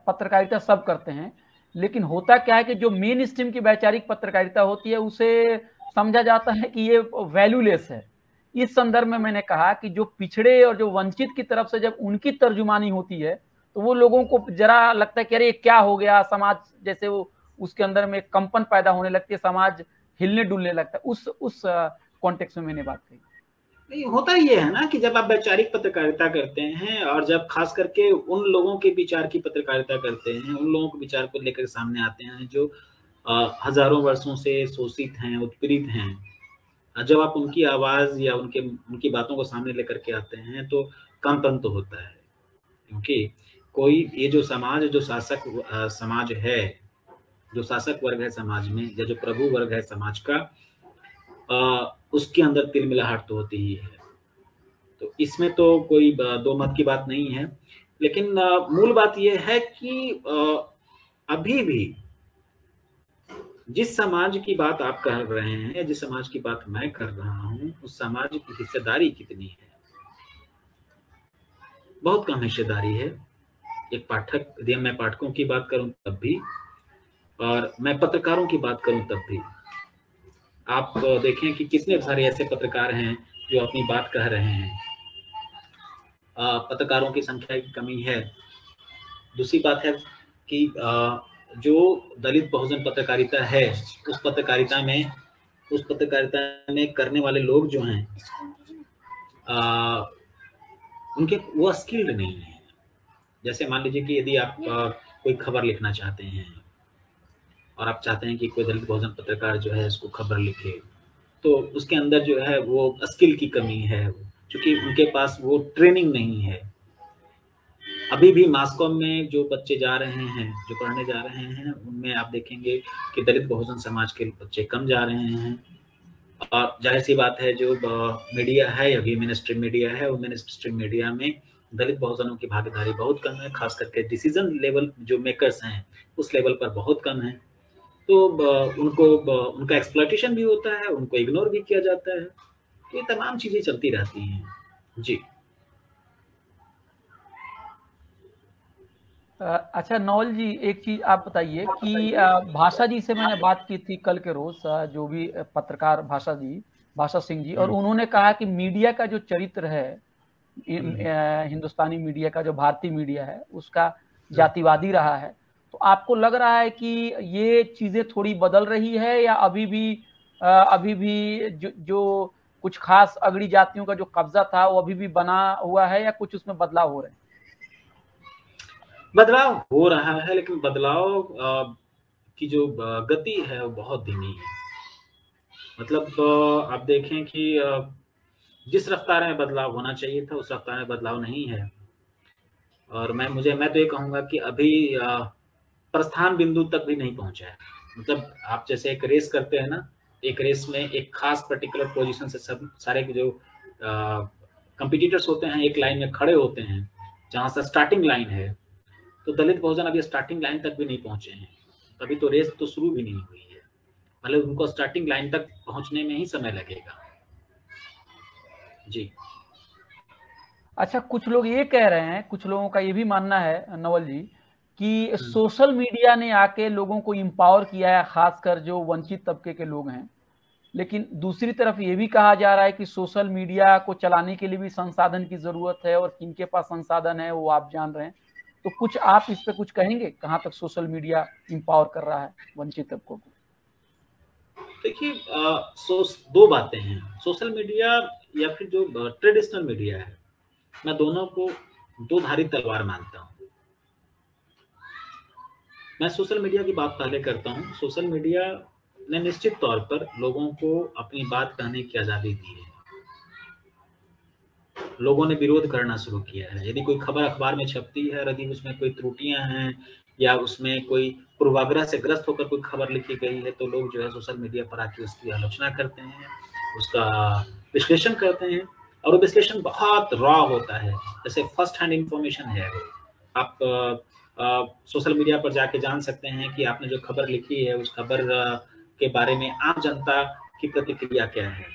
पत्रकारिता सब करते हैं, लेकिन होता क्या है कि जो मेन स्ट्रीम की वैचारिक पत्रकारिता होती है उसे समझा जाता है कि ये वैल्यूलेस है। इस संदर्भ में मैंने कहा कि जो पिछड़े और जो वंचित की तरफ से जब उनकी तर्जुमानी होती है तो वो लोगों को जरा लगता है कि अरे क्या हो गया, समाज जैसे वो उसके अंदर में कंपन पैदा होने लगती है, समाज हिलने डुलने लगता है। उस कॉन्टेक्स्ट में मैंने बात कही। नहीं, होता ये है ना कि जब आप वैचारिक पत्रकारिता करते हैं और जब खास करके उन लोगों के विचार की पत्रकारिता करते हैं, उन लोगों के विचार को लेकर सामने आते हैं जो हजारों वर्षों से शोषित हैं, उत्पीड़ित हैं, जब आप उनकी आवाज या उनकी बातों को सामने लेकर के आते हैं तो कंपन तो होता है। क्योंकि कोई ये जो समाज, जो शासक समाज है, जो शासक वर्ग है समाज में, या जो प्रभु वर्ग है समाज का, उसके अंदर तिलमिलाहट तो होती ही है। तो इसमें तो कोई दो मत की बात नहीं है। लेकिन मूल बात यह है कि अभी भी जिस समाज की बात आप कर रहे हैं या जिस समाज की बात मैं कर रहा हूँ, उस समाज की हिस्सेदारी कितनी है? बहुत कम हिस्सेदारी है। एक पाठक, यदि मैं पाठकों की बात करूं तब भी, और मैं पत्रकारों की बात करूं तब भी, आप देखें कि कितने सारे ऐसे पत्रकार हैं जो अपनी बात कह रहे हैं। पत्रकारों की संख्या की कमी है। दूसरी बात है कि जो दलित बहुजन पत्रकारिता है, उस पत्रकारिता में करने वाले लोग जो हैं, उनके वो स्किल्ड नहीं है। जैसे मान लीजिए कि यदि आप कोई खबर लिखना चाहते हैं और आप चाहते हैं कि कोई दलित बहुजन पत्रकार जो है उसको खबर लिखे, तो उसके अंदर जो है वो स्किल की कमी है, क्योंकि उनके पास वो ट्रेनिंग नहीं है। अभी भी मास्कॉम में जो बच्चे जा रहे हैं, जो पढ़ने जा रहे हैं, उनमें आप देखेंगे कि दलित बहुजन समाज के बच्चे कम जा रहे हैं। और जाहिर सी बात है, जो मीडिया है, अभी मेन स्ट्रीम मीडिया है, वो मेन स्ट्रीम मीडिया में दलित बहुजनों की भागीदारी बहुत कम है, खास करके डिसीजन लेवल जो मेकर्स हैं उस लेवल पर बहुत कम है। तो उनका एक्सप्लॉयटेशन भी होता है, उनको इग्नोर भी किया जाता है। तो ये तमाम चीजें चलती रहती हैं। जी। अच्छा नवल जी, एक चीज आप बताइए कि भाषा जी से मैंने बात की थी कल के रोज, जो भी पत्रकार भाषा सिंह जी, और उन्होंने कहा कि मीडिया का जो चरित्र है, हिंदुस्तानी मीडिया का, जो भारतीय मीडिया है, उसका जातिवादी रहा है। तो आपको लग रहा है कि ये चीजें थोड़ी बदल रही है, या अभी भी जो कुछ खास अगड़ी जातियों का जो कब्जा था वो अभी भी बना हुआ है, या कुछ उसमें बदलाव हो रहे हैं? बदलाव हो रहा है, लेकिन बदलाव की जो गति है वो बहुत धीमी है। मतलब आप देखें कि जिस रफ्तार में बदलाव होना चाहिए था उस रफ्तार में बदलाव नहीं है। और मैं तो ये कहूंगा कि अभी प्रस्थान बिंदु तक भी नहीं पहुंचा है। मतलब आप जैसे एक रेस करते हैं ना, एक रेस में एक खास पर्टिकुलर पोजीशन से सब सारे जो कंपटीटर्स होते हैं एक लाइन में खड़े होते हैं, जहां से स्टार्टिंग लाइन है। तो दलित बहुजन अभी स्टार्टिंग लाइन तक भी नहीं पहुंचे हैं। अभी तो रेस तो शुरू भी नहीं हुई है, मतलब उनको स्टार्टिंग लाइन तक पहुंचने में ही समय लगेगा। जी। अच्छा, कुछ लोग ये कह रहे हैं, कुछ लोगों का ये भी मानना है नवल जी, कि सोशल मीडिया ने आके लोगों को एम्पावर किया है, खासकर जो वंचित तबके के लोग हैं। लेकिन दूसरी तरफ ये भी कहा जा रहा है कि सोशल मीडिया को चलाने के लिए भी संसाधन की जरूरत है, और किनके पास संसाधन है वो आप जान रहे हैं। तो कुछ आप इस पे कुछ कहेंगे, कहाँ तक सोशल मीडिया एम्पावर कर रहा है वंचित तबकों को? देखिए, दो बातें हैं, सोशल मीडिया या फिर जो ट्रेडिशनल मीडिया है। मैं दोनों को दो धारी तलवार मानता हूँ। मैं सोशल मीडिया की बात पहले करता हूँ। सोशल मीडिया ने निश्चित तौर पर लोगों को अपनी बात कहने की आजादी दी है। लोगों ने विरोध करना शुरू किया है। यदि कोई खबर अखबार में छपती है और यदि उसमें कोई त्रुटियां हैं या उसमें कोई पूर्वाग्रह से ग्रस्त होकर कोई खबर लिखी गई है, तो लोग जो है सोशल मीडिया पर आके उसकी आलोचना करते हैं, उसका विश्लेषण करते हैं। और वो विश्लेषण बहुत रॉ होता है, जैसे फर्स्ट हैंड इंफॉर्मेशन है। आप सोशल मीडिया पर जाके जान सकते हैं कि आपने जो खबर लिखी है उस खबर के बारे में आम जनता की प्रतिक्रिया क्या है।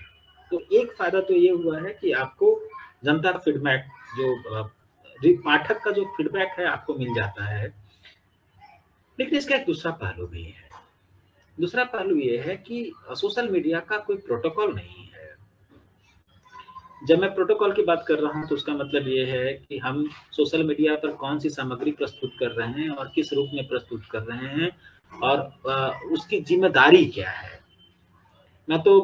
तो एक फायदा तो ये हुआ है कि आपको जनता का फीडबैक, जो पाठक का जो फीडबैक है आपको मिल जाता है। लेकिन इसका एक दूसरा पहलू भी है। दूसरा पहलू ये है कि सोशल मीडिया का कोई प्रोटोकॉल नहीं है। जब मैं प्रोटोकॉल की बात कर रहा हूं तो उसका मतलब ये है कि हम सोशल मीडिया पर कौन सी सामग्री प्रस्तुत कर रहे हैं और किस रूप में प्रस्तुत कर रहे हैं, और उसकी जिम्मेदारी क्या है। मैं तो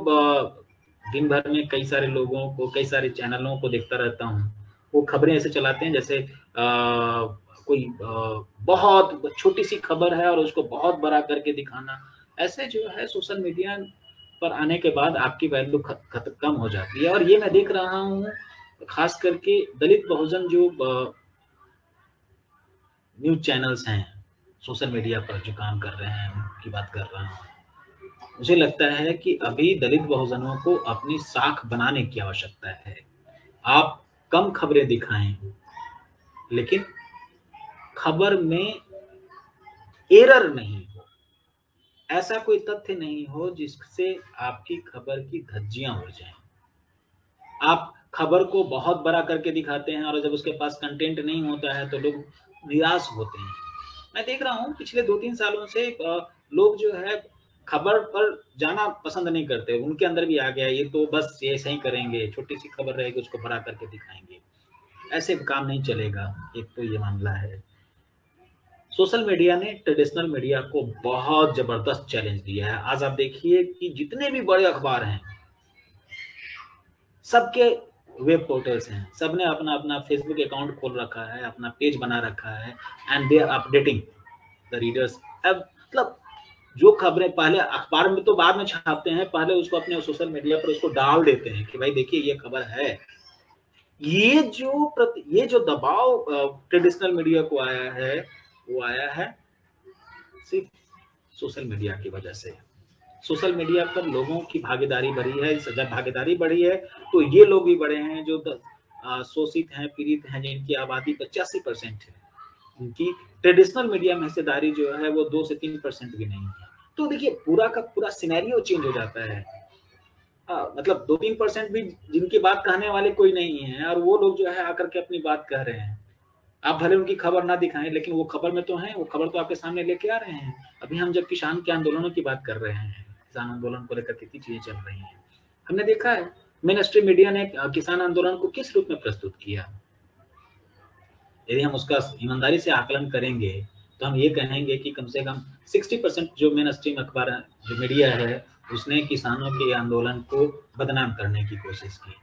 दिन भर में कई सारे लोगों को, कई सारे चैनलों को देखता रहता हूँ। वो खबरें ऐसे चलाते हैं जैसे कोई बहुत छोटी सी खबर है और उसको बहुत बड़ा करके दिखाना। ऐसे जो है सोशल मीडिया पर आने के बाद आपकी वैल्यू कम हो जाती है। और ये मैं देख रहा हूँ खास करके दलित बहुजन जो न्यूज चैनल्स हैं सोशल मीडिया पर जो काम कर रहे हैं उनकी बात कर रहा हूँ। मुझे लगता है कि अभी दलित बहुजनों को अपनी साख बनाने की आवश्यकता है। आप कम खबरें दिखाएं, लेकिन खबर में एरर नहीं हो। ऐसा कोई तथ्य नहीं हो जिससे आपकी खबर की धज्जियां उड़ जाएं। आप खबर को बहुत बड़ा करके दिखाते हैं और जब उसके पास कंटेंट नहीं होता है तो लोग निराश होते हैं। मैं देख रहा हूँ पिछले 2-3 सालों से लोग जो है खबर पर जाना पसंद नहीं करते। उनके अंदर भी आ गया ये तो बस ये ऐसे ही करेंगे, छोटी सी खबर रहेगी उसको बड़ा करके दिखाएंगे। ऐसे काम नहीं चलेगा, एक तो ये मामला है। सोशल मीडिया ने ट्रेडिशनल मीडिया को बहुत जबरदस्त चैलेंज दिया है। आज आप देखिए कि जितने भी बड़े अखबार हैं सबके वेब पोर्टल्स हैं, सबने अपना अपना फेसबुक अकाउंट खोल रखा है, अपना पेज बना रखा है and they are updating the readers. अब मतलब जो खबरें पहले अखबार में तो बाद में छापते हैं, पहले उसको अपने सोशल मीडिया पर उसको डाल देते हैं कि भाई देखिए ये खबर है। ये जो दबाव ट्रेडिशनल मीडिया को आया है वो आया है सिर्फ सोशल मीडिया की वजह से। सोशल मीडिया पर लोगों की भागीदारी बढ़ी है। जब भागीदारी बढ़ी है तो ये लोग भी बढ़े हैं जो शोषित हैं, पीड़ित हैं, जिनकी आबादी 85% है। उनकी ट्रेडिशनल मीडिया में हिस्सेदारी जो है वो 2 से 3% भी नहीं है। तो देखिए पूरा का पूरा सिनेरियो चेंज हो जाता है। मतलब 2-3% भी जिनकी बात कहने वाले कोई नहीं है और वो लोग जो है आकर के अपनी बात कह रहे हैं। आप भले उनकी खबर ना दिखाएं लेकिन वो खबर में तो हैं, वो खबर तो आपके सामने लेके आ रहे हैं। अभी हम जब किसान के आंदोलनों की बात कर रहे हैं, किसान आंदोलन को लेकर कितनी चीजें चल रही हैं, हमने देखा है मेन स्ट्रीम मीडिया ने किसान आंदोलन को किस रूप में प्रस्तुत किया। यदि हम उसका ईमानदारी से आकलन करेंगे तो हम ये कहेंगे कि कम से कम 60% जो मेन स्ट्रीम अखबार जो मीडिया है उसने किसानों के आंदोलन को बदनाम करने की कोशिश की।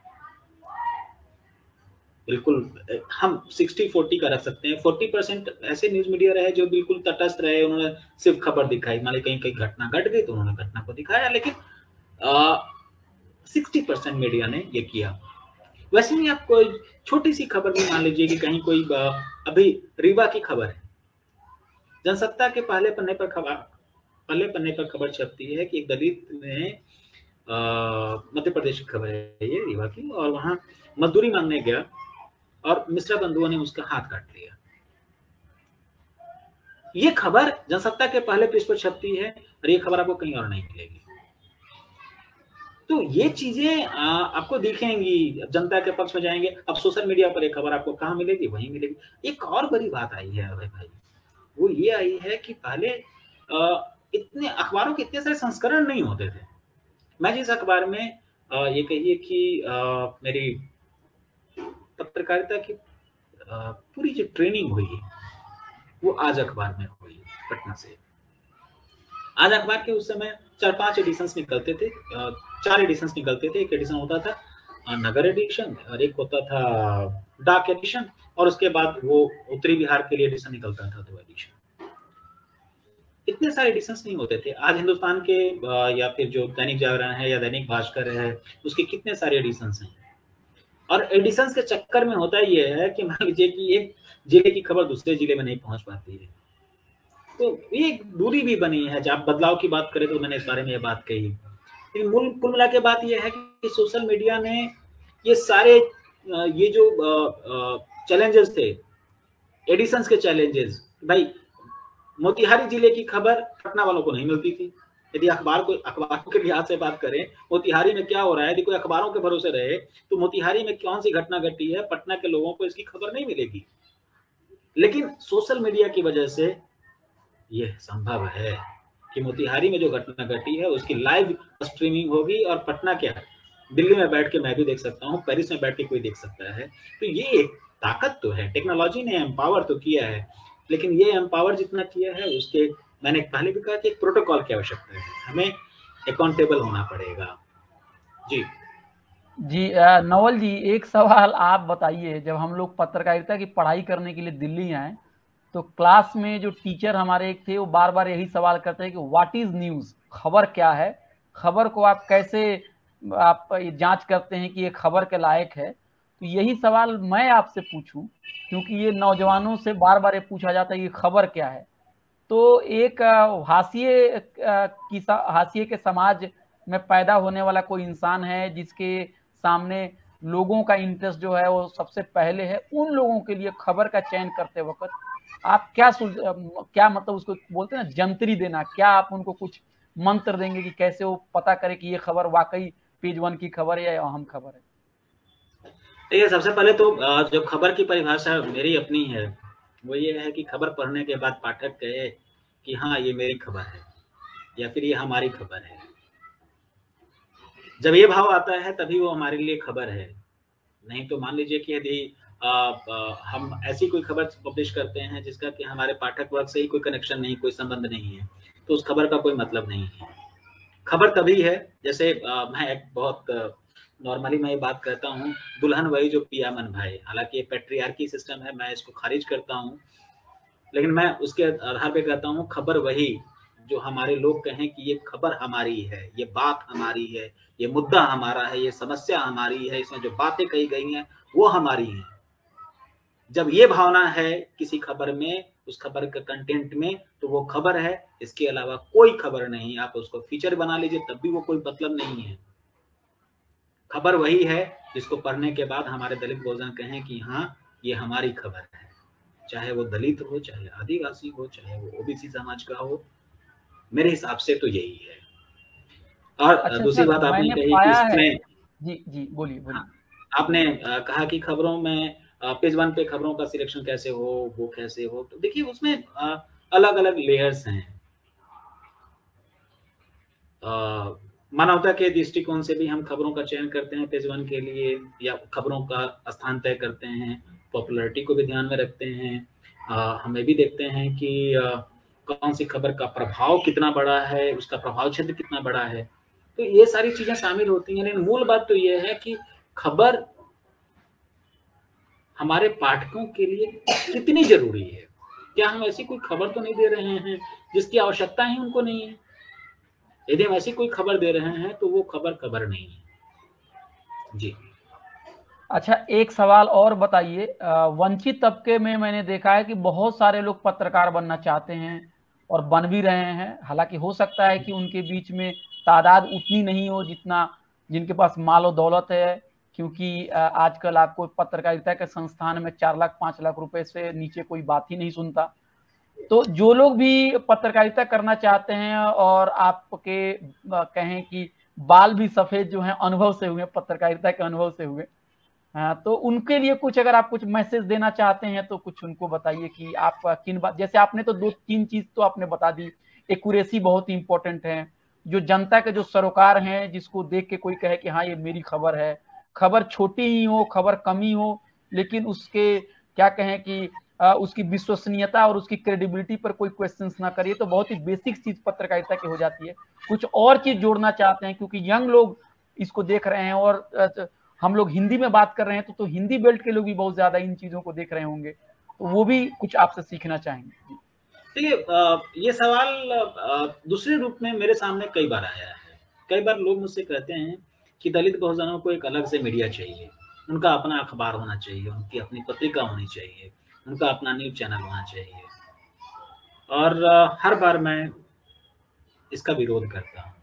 बिल्कुल हम 60-40 का रख सकते हैं। 40% ऐसे न्यूज मीडिया रहे जो बिल्कुल तटस्थ रहे, उन्होंने सिर्फ खबर दिखाई। मान लीजिए कहीं घटना घट गई तो उन्होंने घटना को दिखाया, लेकिन 60% मीडिया ने ये किया। वैसे ही आप कोई छोटी सी खबर भी मान लीजिए कि कहीं कोई अभी रीवा की खबर है, जनसत्ता के पहले पन्ने पर खबर छपती है कि एक दलित ने मध्य प्रदेश की खबर है ये रीवा की, और वहां मजदूरी मांगने गया और मिश्रा बंधुओं ने उसका हाथ काट लिया। ये खबर जनसत्ता के पहले पेज पर छपती है और ये खबर आपको कहीं और नहीं मिलेगी। तो ये चीजें आपको दिखेंगी, जनता के पक्ष में जाएंगे। अब सोशल मीडिया पर एक खबर आपको कहाँ मिलेगी, वहीं मिलेगी। एक और बड़ी बात आई है अभय भाई, वो ये आई है कि पहले इतने अखबारों के इतने सारे संस्करण नहीं होते थे। मैं जिस अखबार में ये कहिए कि मेरी पत्रकारिता की पूरी जो ट्रेनिंग हुई वो आज अखबार में हुई पटना से। आज अखबार के उस समय 4-5 एडिशंस निकलते थे, 4 एडिशंस निकलते थे। एक एडिशन होता था नगर एडिशन और एक होता था डाक एडिशन, और उसके बाद वो उत्तरी बिहार के लिए एडिशन निकलता था 2 एडिशन। इतने सारे एडिशंस नहीं होते थे। आज हिंदुस्तान के या फिर जो दैनिक जागरण है या दैनिक भास्कर है उसके कितने सारे एडिशंस हैं। और एडिशंस के चक्कर में होता ये है कि मान लीजिए कि एक जिले की खबर दूसरे जिले में नहीं पहुंच पाती है, तो ये दूरी भी बनी है। जब बदलाव की बात करें तो मैंने इस बारे में ये बात कही। लेकिन कुल मिला के बात यह है कि सोशल मीडिया ने ये सारे ये जो चैलेंजेस थे, एडिशंस के चैलेंजेस, भाई मोतिहारी जिले की खबर पटना वालों को नहीं मिलती थी। यदि अखबारों के लिहाज से बात करें, मोतिहारी में क्या हो रहा है, यदि कोई अखबारों के भरोसे रहे तो मोतिहारी में कौन सी घटना घटी है, पटना के लोगों को इसकी खबर नहीं मिलेगी। लेकिन सोशल मीडिया की वजह से यह संभव है कि मोतिहारी में जो घटना घटी है उसकी लाइव स्ट्रीमिंग होगी, और पटना क्या है, दिल्ली में बैठ के मैं भी देख सकता हूँ, पेरिस में बैठ के कोई देख सकता है। तो ये एक ताकत तो है, टेक्नोलॉजी ने एम्पावर तो किया है, लेकिन ये एम्पावर जितना किया है उसके, मैंने पहले भी कहा कि एक प्रोटोकॉल की आवश्यकता है, हमें अकाउंटेबल होना पड़ेगा। जी नवल जी, एक सवाल आप बताइए। जब हम लोग पत्रकारिता की पढ़ाई करने के लिए दिल्ली आए तो क्लास में जो टीचर हमारे एक थे वो बार बार यही सवाल करते हैं कि व्हाट इज न्यूज, खबर क्या है, खबर को आप कैसे आप जांच करते हैं कि ये खबर के लायक है। तो यही सवाल मैं आपसे पूछूं, क्योंकि ये नौजवानों से बार बार ये पूछा जाता है कि खबर क्या है। तो एक हाशिए के समाज में पैदा होने वाला कोई इंसान है जिसके सामने लोगों का इंटरेस्ट जो है वो सबसे पहले है, उन लोगों के लिए खबर का चयन करते वक्त आप क्या मतलब उसको बोलते हैं ना, जंतरी देना, क्या आप उनको कुछ मंत्र देंगे कि कैसे वो पता करे कि ये खबर वाकई पेज 1 की खबर है या अहम खबर है? देखिए, सबसे पहले तो जो खबर की परिभाषा मेरी अपनी है, वो ये है कि खबर पढ़ने के बाद पाठक कहे कि हाँ, ये मेरी खबर है या फिर ये हमारी खबर है। जब ये भाव आता है तभी वो हमारे लिए खबर है। नहीं तो मान लीजिए कि यदि हम ऐसी कोई खबर पब्लिश करते हैं जिसका कि हमारे पाठक वर्ग से ही कोई कनेक्शन नहीं, कोई संबंध नहीं है, तो उस खबर का कोई मतलब नहीं है। खबर तभी है, जैसे मैं एक बहुत नॉर्मली मैं ये बात कहता हूँ, दुल्हन वही जो पिया मन भाई। हालांकि ये पैट्रियार्की सिस्टम है, मैं इसको खारिज करता हूँ, लेकिन मैं उसके आधार पे कहता हूँ खबर वही जो हमारे लोग कहें कि ये खबर हमारी है, ये बात हमारी है, ये मुद्दा हमारा है, ये समस्या हमारी है, इसमें जो बातें कही गई हैं वो हमारी हैं। जब ये भावना है किसी खबर में, उस खबर के कंटेंट में, तो वो खबर है। इसके अलावा कोई खबर नहीं। आप उसको फीचर बना लीजिए तब भी वो कोई मतलब नहीं है। खबर वही है जिसको पढ़ने के बाद हमारे दलित बहुजन कहें कि हाँ, ये हमारी खबर है। चाहे वो दलित हो, चाहे आदिवासी हो, चाहे वो ओबीसी समाज का हो, मेरे हिसाब से तो यही है। और अच्छा दूसरी सर, बात आपने मैंने कही कि पाया है। इसमें जी जी, बोलिए बोलिए। हाँ, आपने कहा कि खबरों में पेज 1 पे खबरों का सिलेक्शन कैसे हो, वो कैसे हो। तो देखिए, उसमें अलग अलग लेयर्स हैं। मानवता के दृष्टिकोण से भी हम खबरों का चयन करते हैं पेज 1 के लिए, या खबरों का स्थान तय करते हैं, पॉपुलैरिटी को भी ध्यान में रखते हैं। हमें भी देखते हैं कि कौन सी खबर का प्रभाव कितना बड़ा है, उसका प्रभाव क्षेत्र कितना बड़ा है। तो ये सारी चीजें शामिल होती हैं। लेकिन मूल बात तो ये है कि खबर हमारे पाठकों के लिए कितनी जरूरी है। क्या हम ऐसी कोई खबर तो नहीं दे रहे हैं जिसकी आवश्यकता ही उनको नहीं है? यदि हम ऐसी कोई खबर दे रहे हैं तो वो खबर नहीं है। जी। अच्छा, एक सवाल और बताइए। वंचित तबके में मैंने देखा है कि बहुत सारे लोग पत्रकार बनना चाहते हैं और बन भी रहे हैं। हालांकि हो सकता है कि उनके बीच में तादाद उतनी नहीं हो जितना जिनके पास माल और दौलत है, क्योंकि आजकल आपको पत्रकारिता के संस्थान में 4 लाख 5 लाख रुपए से नीचे कोई बात ही नहीं सुनता। तो जो लोग भी पत्रकारिता करना चाहते हैं और आपके कहें कि बाल भी सफेद जो हैं अनुभव से हुए, पत्रकारिता के अनुभव से हुए, हाँ, तो उनके लिए कुछ अगर आप कुछ मैसेज देना चाहते हैं तो कुछ उनको बताइए कि आप किन बात, जैसे आपने तो 2-3 चीज तो आपने बता दी। एक्यूरेसी बहुत इंपॉर्टेंट है। जो जनता के जो सरोकार हैं, जिसको देख के कोई कहे कि हाँ ये मेरी खबर है, खबर छोटी ही हो, खबर कम ही हो, लेकिन उसके क्या कहें कि उसकी विश्वसनीयता और उसकी क्रेडिबिलिटी पर कोई क्वेश्चंस ना करिए, तो बहुत ही बेसिक चीज पत्रकारिता की हो जाती है। कुछ और चीज जोड़ना चाहते हैं, क्योंकि यंग लोग इसको देख रहे हैं और हम लोग हिंदी में बात कर रहे हैं, तो हिंदी बेल्ट के लोग भी बहुत ज्यादा इन चीजों को देख रहे होंगे, तो वो भी कुछ आपसे सीखना चाहेंगे। देखिए, ये सवाल दूसरे रूप में मेरे सामने कई बार आया है। कई बार लोग मुझसे कहते हैं कि दलित बहुजनों को एक अलग से मीडिया चाहिए, उनका अपना अखबार होना चाहिए, उनकी अपनी पत्रिका होनी चाहिए, उनका अपना न्यूज चैनल होना चाहिए। और हर बार मैं इसका विरोध करता हूँ।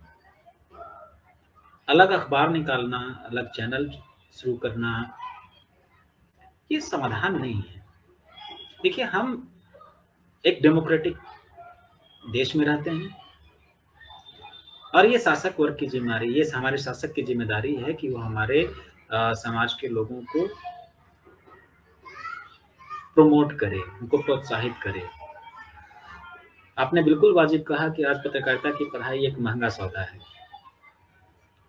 अलग अखबार निकालना, अलग चैनल शुरू करना, ये समाधान नहीं है। देखिए, हम एक डेमोक्रेटिक देश में रहते हैं और ये शासक वर्ग की जिम्मेदारी, ये हमारे शासक की जिम्मेदारी है कि वो हमारे समाज के लोगों को प्रमोट करे, उनको प्रोत्साहित करे। आपने बिल्कुल वाजिब कहा कि आज पत्रकारिता की पढ़ाई एक महंगा सौदा है।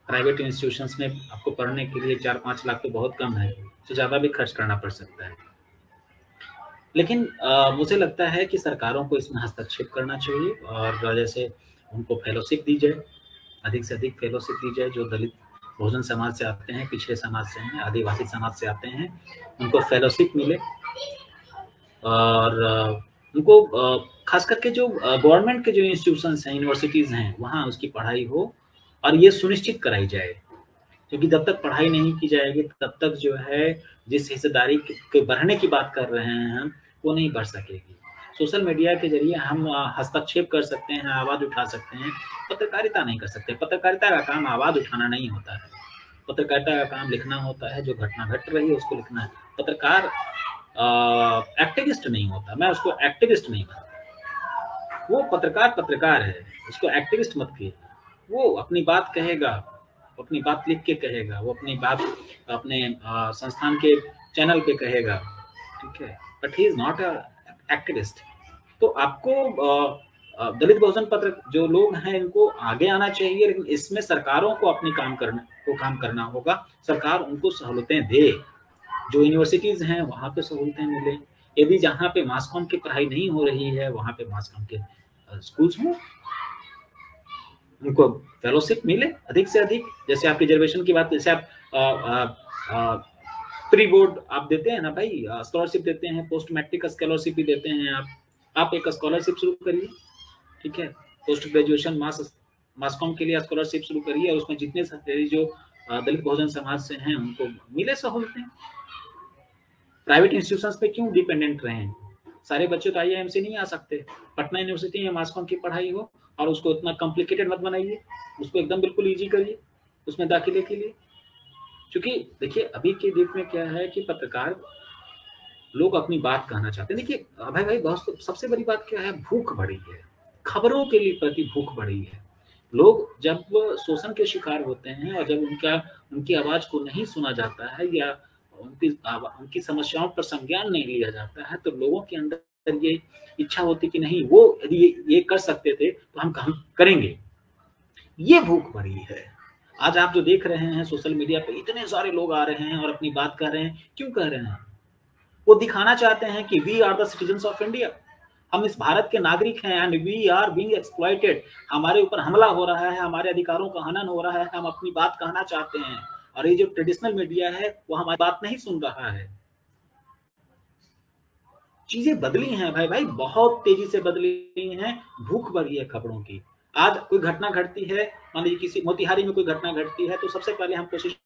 प्राइवेट इंस्टीट्यूशंस में आपको पढ़ने के लिए 4-5 लाख तो बहुत कम है, तो ज़्यादा भी खर्च करना पड़ सकता है। लेकिन मुझे लगता है कि सरकारों को इसमें हस्तक्षेप करना चाहिए और जैसे उनको फेलोशिप दी जाए, अधिक से अधिक फेलोशिप दी जाए। जो दलित बहुजन समाज से आते हैं, पिछड़े समाज से हैं, आदिवासी समाज से आते हैं, उनको फेलोशिप मिले और उनको खास करके जो गवर्नमेंट के जो इंस्टीट्यूशंस हैं, यूनिवर्सिटीज़ हैं, वहाँ उसकी पढ़ाई हो और ये सुनिश्चित कराई जाए। क्योंकि जब तक पढ़ाई नहीं की जाएगी तब तक जो है जिस हिस्सेदारी के बढ़ने की बात कर रहे हैं हम, वो नहीं बढ़ सकेगी। सोशल मीडिया के जरिए हम हस्तक्षेप कर सकते हैं, आवाज़ उठा सकते हैं, पत्रकारिता नहीं कर सकते। पत्रकारिता का काम आवाज़ उठाना नहीं होता है। पत्रकारिता का काम लिखना होता है, जो घटना घट रही है उसको लिखना है। पत्रकार एक्टिविस्ट नहीं होता, मैं उसको एक्टिविस्ट नहीं मानता। वो पत्रकार है, उसको एक्टिविस्ट मत कीजिए। वो अपनी बात कहेगा, अपनी बात लिख के कहेगा, वो अपनी बात अपने संस्थान के चैनल पे कहेगा, ठीक है, but he is not a activist. तो आपको दलित बहुजन पत्र जो लोग हैं इनको आगे आना चाहिए, लेकिन इसमें सरकारों को अपने काम करना होगा। सरकार उनको सहूलतें दे, जो यूनिवर्सिटीज हैं वहां पे सहूलतें मिले। यदि जहाँ पे मास कॉम की पढ़ाई नहीं हो रही है वहां पे मास कॉम के स्कूल्स हों, उनको फेलोशिप मिले अधिक से अधिक। जैसे आप रिजर्वेशन की बात, जैसे आप प्री बोर्ड आप देते हैं ना भाई, स्कॉलरशिप देते हैं, पोस्ट मैट्रिक स्कॉलरशिप भी देते हैं आप एक स्कॉलरशिप शुरू करिए, ठीक है, पोस्ट ग्रेजुएशन मास कॉम के लिए स्कॉलरशिप शुरू करिए, और उसमें जितने सारे जो दलित बहुजन समाज से हैं उनको मिले सहूलतें। प्राइवेट इंस्टीट्यूशंस पे क्यों डिपेंडेंट रहें? सारे बच्चे तो IIM से नहीं आ सकते। पटना यूनिवर्सिटी में मास कॉम की पढ़ाई हो, और उसको इतना कॉम्प्लिकेटेड मत बनाइए, उसको एकदम बिल्कुल ईजी करिए उसमें दाखिले के लिए। क्योंकि देखिए अभी के डेट में क्या है कि पत्रकार लोग अपनी बात कहना चाहते हैं। देखिए अभय भाई, बहुत सबसे बड़ी बात क्या है, भूख बढ़ी है, खबरों के लिए प्रति भूख बढ़ी है। लोग जब शोषण के शिकार होते हैं और जब उनकी आवाज को नहीं सुना जाता है या उनकी समस्याओं पर संज्ञान नहीं लिया जाता है, तो लोगों के अंदर ये इच्छा होती कि नहीं, वो यदि ये कर सकते थे तो हम करेंगे। ये भूख बढ़ी है। आज आप जो देख रहे हैं सोशल मीडिया पे, इतने सारे लोग आ रहे हैं और अपनी बात कह रहे हैं। क्यों कह रहे हैं? वो दिखाना चाहते हैं कि we are the citizens of India, हम इस भारत के नागरिक हैं, and we are being exploited, हमारे ऊपर हमला हो रहा है, हमारे अधिकारों का हनन हो रहा है, हम अपनी बात कहना चाहते हैं। और ये जो ट्रेडिशनल मीडिया है वो हमारी बात नहीं सुन रहा है। चीजें बदली हैं भाई, बहुत तेजी से बदली हैं। भूख बढ़ी है खबरों की। आज कोई घटना घटती है, मान लीजिए किसी मोतिहारी में कोई घटना घटती है, तो सबसे पहले हम कोशिश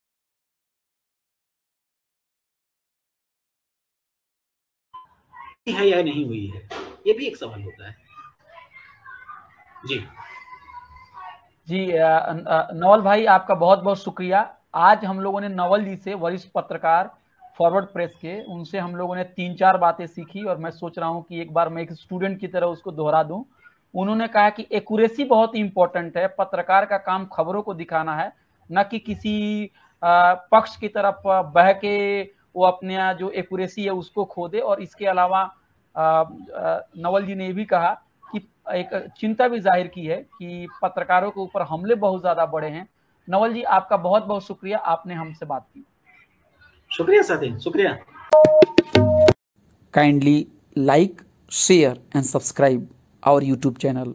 है या नहीं हुई है, ये भी एक सवाल होता है। जी नवल भाई, आपका बहुत बहुत शुक्रिया। आज हम लोगों ने नवल जी से, वरिष्ठ पत्रकार फॉरवर्ड प्रेस के, उनसे हम लोगों ने 3-4 बातें सीखी, और मैं सोच रहा हूं कि एक बार मैं एक स्टूडेंट की तरह उसको दोहरा दूं। उन्होंने कहा कि एक्यूरेसी बहुत इंपॉर्टेंट है, पत्रकार का काम खबरों को दिखाना है, न कि किसी पक्ष की तरफ बह के वो अपने जो एक्यूरेसी है उसको खो दे। और इसके अलावा नवल जी ने भी कहा कि एक चिंता भी जाहिर की है कि पत्रकारों के ऊपर हमले बहुत ज्यादा बढ़े हैं। नवल जी, आपका बहुत बहुत शुक्रिया, आपने हमसे बात की। शुक्रिया साथी, शुक्रिया। Kindly like, share and subscribe our YouTube channel.